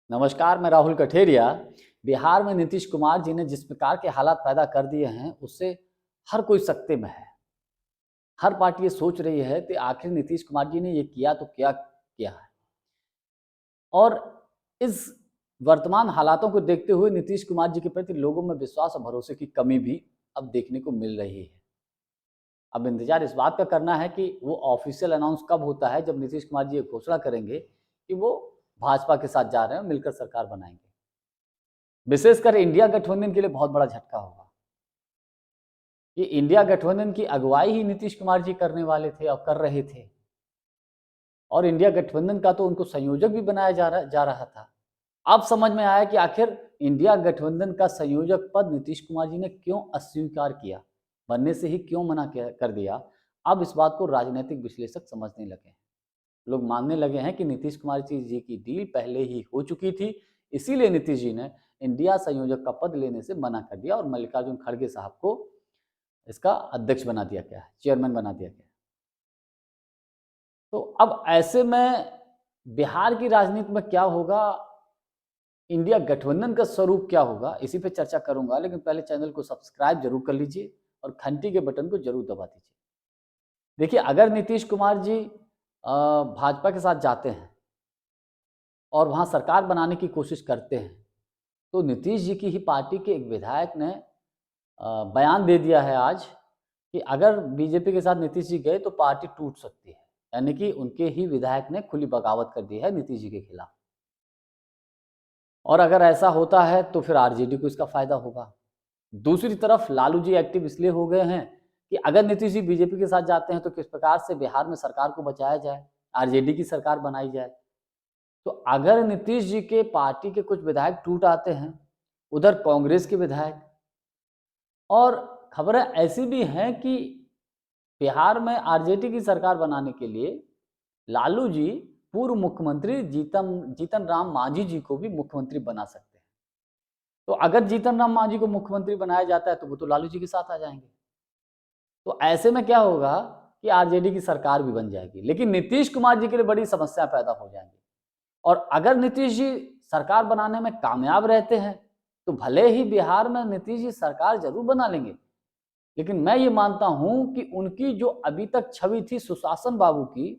नमस्कार, मैं राहुल कठेरिया। बिहार में नीतीश कुमार जी ने जिस प्रकार के हालात पैदा कर दिए हैं, उससे हर कोई सकते में है। हर पार्टी ये सोच रही है कि आखिर नीतीश कुमार जी ने ये किया तो क्या किया है। और इस वर्तमान हालातों को देखते हुए नीतीश कुमार जी के प्रति लोगों में विश्वास और भरोसे की कमी भी अब देखने को मिल रही है। अब इंतजार इस बात का करना है कि वो ऑफिशियल अनाउंस कब होता है, जब नीतीश कुमार जी ये घोषणा करेंगे कि वो भाजपा के साथ जा रहे हैं, मिलकर सरकार बनाएंगे। विशेषकर इंडिया गठबंधन के लिए बहुत बड़ा झटका होगा कि इंडिया गठबंधन की अगुवाई ही नीतीश कुमार जी करने वाले थे और कर रहे थे, और इंडिया गठबंधन का तो उनको संयोजक भी बनाया जा रहा था। अब समझ में आया कि आखिर इंडिया गठबंधन का संयोजक पद नीतीश कुमार जी ने क्यों अस्वीकार किया, बनने से ही क्यों मना कर दिया। अब इस बात को राजनीतिक विश्लेषक समझने लगे हैं। लोग मानने लगे हैं कि नीतीश कुमार जी की डील पहले ही हो चुकी थी, इसीलिए नीतीश जी ने इंडिया संयोजक का पद लेने से मना कर दिया और मल्लिकार्जुन खड़गे साहब को इसका अध्यक्ष बना दिया गया है, चेयरमैन बना दिया गया है। तो अब ऐसे में बिहार की राजनीति में क्या होगा, इंडिया गठबंधन का स्वरूप क्या होगा, इसी पे चर्चा करूंगा। लेकिन पहले चैनल को सब्सक्राइब जरूर कर लीजिए और घंटी के बटन को जरूर दबा दीजिए। देखिए, अगर नीतीश कुमार जी भाजपा के साथ जाते हैं और वहां सरकार बनाने की कोशिश करते हैं, तो नीतीश जी की ही पार्टी के एक विधायक ने बयान दे दिया है आज कि अगर बीजेपी के साथ नीतीश जी गए तो पार्टी टूट सकती है। यानी कि उनके ही विधायक ने खुली बगावत कर दी है नीतीश जी के खिलाफ। और अगर ऐसा होता है तो फिर आरजेडी को इसका फायदा होगा। दूसरी तरफ लालू जी एक्टिव इसलिए हो गए हैं कि अगर नीतीश जी बीजेपी के साथ जाते हैं तो किस प्रकार से बिहार में सरकार को बचाया जाए, आरजेडी की सरकार बनाई जाए। तो अगर नीतीश जी के पार्टी के कुछ विधायक टूट आते हैं, उधर कांग्रेस के विधायक, और खबरें ऐसी भी हैं कि बिहार में आरजेडी की सरकार बनाने के लिए लालू जी पूर्व मुख्यमंत्री जीतन राम मांझी जी को भी मुख्यमंत्री बना सकते हैं। तो अगर जीतन राम मांझी को मुख्यमंत्री बनाया जाता है तो वो तो लालू जी के साथ आ जाएंगे। तो ऐसे में क्या होगा कि आरजेडी की सरकार भी बन जाएगी, लेकिन नीतीश कुमार जी के लिए बड़ी समस्या पैदा हो जाएंगी। और अगर नीतीश जी सरकार बनाने में कामयाब रहते हैं तो भले ही बिहार में नीतीश जी सरकार जरूर बना लेंगे, लेकिन मैं ये मानता हूं कि उनकी जो अभी तक छवि थी सुशासन बाबू की,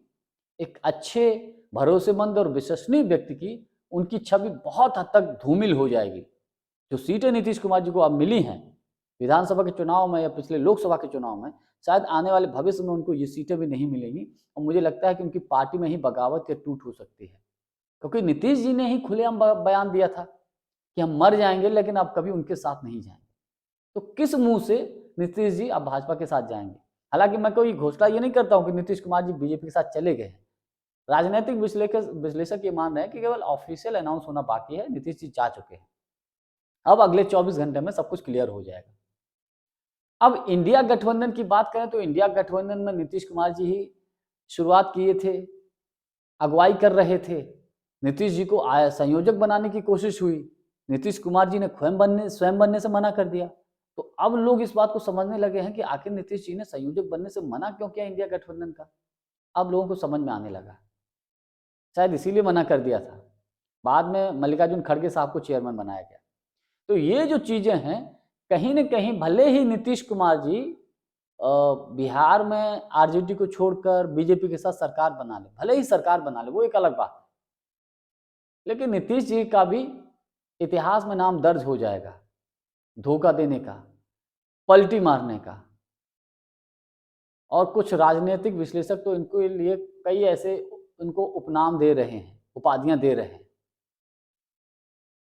एक अच्छे भरोसेमंद और विश्वसनीय व्यक्ति की, उनकी छवि बहुत हद तक धूमिल हो जाएगी। जो सीटें नीतीश कुमार जी को अब मिली हैं विधानसभा के चुनाव में या पिछले लोकसभा के चुनाव में, शायद आने वाले भविष्य में उनको ये सीटें भी नहीं मिलेंगी। और मुझे लगता है कि उनकी पार्टी में ही बगावत या टूट हो सकती है, क्योंकि नीतीश जी ने ही खुलेआम बयान दिया था कि हम मर जाएंगे लेकिन अब कभी उनके साथ नहीं जाएंगे। तो किस मुंह से नीतीश जी अब भाजपा के साथ जाएंगे। हालांकि मैं कोई घोषणा ये नहीं करता हूं कि नीतीश कुमार जी बीजेपी के साथ चले गए हैं। राजनीतिक विश्लेषक ये मान रहे हैं कि केवल ऑफिशियल अनाउंस होना बाकी है, नीतीश जी जा चुके हैं। अब अगले 24 घंटे में सब कुछ क्लियर हो जाएगा। अब इंडिया गठबंधन की बात करें तो इंडिया गठबंधन में नीतीश कुमार जी ही शुरुआत किए थे, अगुवाई कर रहे थे। नीतीश जी को संयोजक बनाने की कोशिश हुई, नीतीश कुमार जी ने स्वयं बनने से मना कर दिया। तो अब लोग इस बात को समझने लगे हैं कि आखिर नीतीश जी ने संयोजक बनने से मना क्यों किया इंडिया गठबंधन का। अब लोगों को समझ में आने लगा, शायद इसीलिए मना कर दिया था। बाद में मल्लिकार्जुन खड़गे साहब को चेयरमैन बनाया गया। तो ये जो चीजें हैं, कहीं न कहीं भले ही नीतीश कुमार जी बिहार में आरजेडी को छोड़कर बीजेपी के साथ सरकार बना ले, भले ही सरकार बना ले, वो एक अलग बात है, लेकिन नीतीश जी का भी इतिहास में नाम दर्ज हो जाएगा धोखा देने का, पलटी मारने का। और कुछ राजनीतिक विश्लेषक तो इनके लिए कई ऐसे इनको उपनाम दे रहे हैं, उपाधियां दे रहे हैं।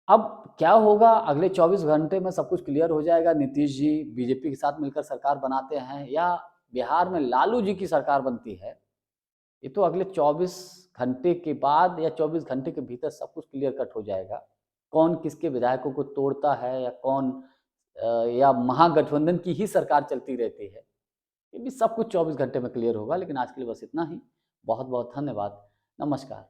अब क्या होगा, अगले 24 घंटे में सब कुछ क्लियर हो जाएगा। नीतीश जी बीजेपी के साथ मिलकर सरकार बनाते हैं या बिहार में लालू जी की सरकार बनती है, ये तो अगले 24 घंटे के बाद या 24 घंटे के भीतर सब कुछ क्लियर कट हो जाएगा। कौन किसके विधायकों को तोड़ता है या कौन या महागठबंधन की ही सरकार चलती रहती है, ये भी सब कुछ 24 घंटे में क्लियर होगा। लेकिन आज के लिए बस इतना ही। बहुत बहुत धन्यवाद। नमस्कार।